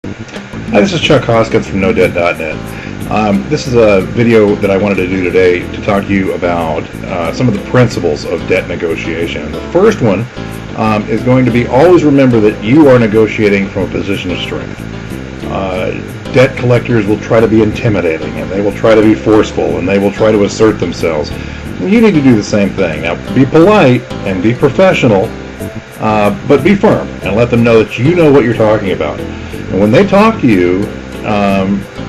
Hi, this is Chuck Hoskins from NoDebt.net. This is a video that I wanted to do today to talk to you about some of the principles of debt negotiation. The first one is going to be always remember that you are negotiating from a position of strength. Debt collectors will try to be intimidating, and they will try to be forceful, and they will try to assert themselves. You need to do the same thing. Now, be polite and be professional, but be firm and let them know that you know what you're talking about. And when they talk to you,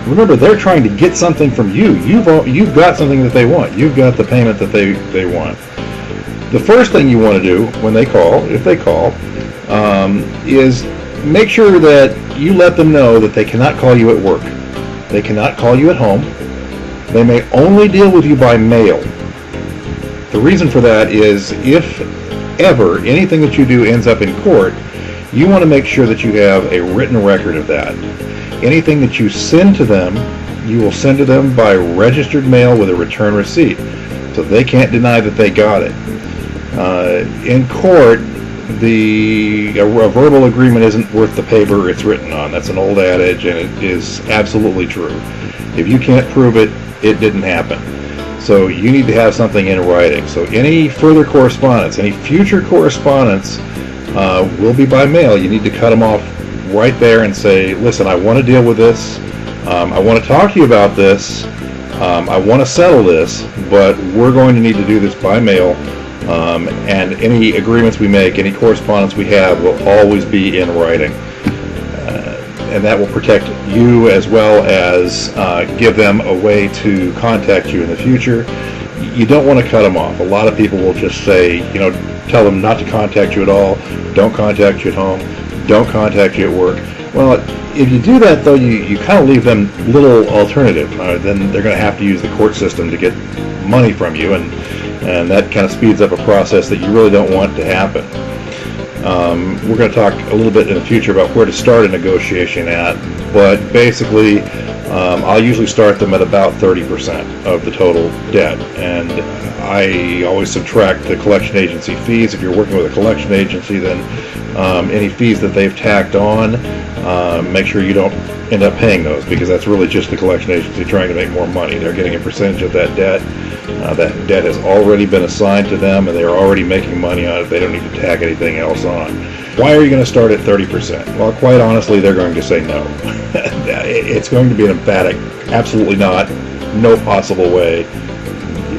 remember they're trying to get something from you. You've got something that they want. You've got the payment that they want. The first thing you want to do when they call, if they call, is make sure that you let them know that they cannot call you at work. They cannot call you at home. They may only deal with you by mail. The reason for that is if ever anything that you do ends up in court, you want to make sure that you have a written record of that. Anything that you send to them, you will send to them by registered mail with a return receipt, so they can't deny that they got it. In court, a verbal agreement isn't worth the paper it's written on. That's an old adage, and it is absolutely true. If you can't prove it, it didn't happen. So you need to have something in writing. So any further correspondence, any future correspondence will be by mail. You need to cut them off right there and say, listen, I want to deal with this. I want to talk to you about this. I want to settle this, but we're going to need to do this by mail. And any agreements we make, any correspondence we have will always be in writing. And that will protect you as well as give them a way to contact you in the future. You don't want to cut them off. A lot of people will just say, tell them not to contact you at all, don't contact you at home, don't contact you at work. Well, if you do that, though, you kind of leave them little alternative. Then they're going to have to use the court system to get money from you, and that kind of speeds up a process that you really don't want to happen. We're going to talk a little bit in the future about where to start a negotiation at, but basically I'll usually start them at about 30% of the total debt, and I always subtract the collection agency fees. If you're working with a collection agency, then any fees that they've tacked on, make sure you don't end up paying those, because that's really just the collection agency trying to make more money. They're getting a percentage of that debt. That debt has already been assigned to them, and they're already making money on it. They don't need to tack anything else on. Why are you going to start at 30%? Well, quite honestly, they're going to say no. It's going to be an emphatic, absolutely not, no possible way.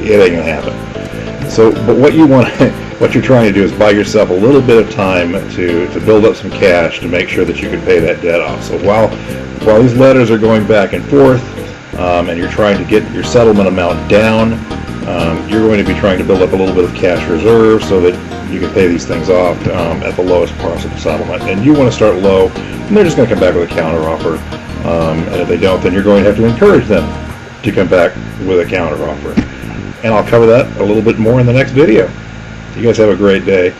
It ain't going to happen. So, but what you're trying to do is buy yourself a little bit of time to build up some cash to make sure that you can pay that debt off. So while these letters are going back and forth, and you're trying to get your settlement amount down, you're going to be trying to build up a little bit of cash reserve so that you can pay these things off at the lowest possible settlement. And you want to start low, and they're just going to come back with a counteroffer. And if they don't, then you're going to have to encourage them to come back with a counteroffer. And I'll cover that a little bit more in the next video. You guys have a great day.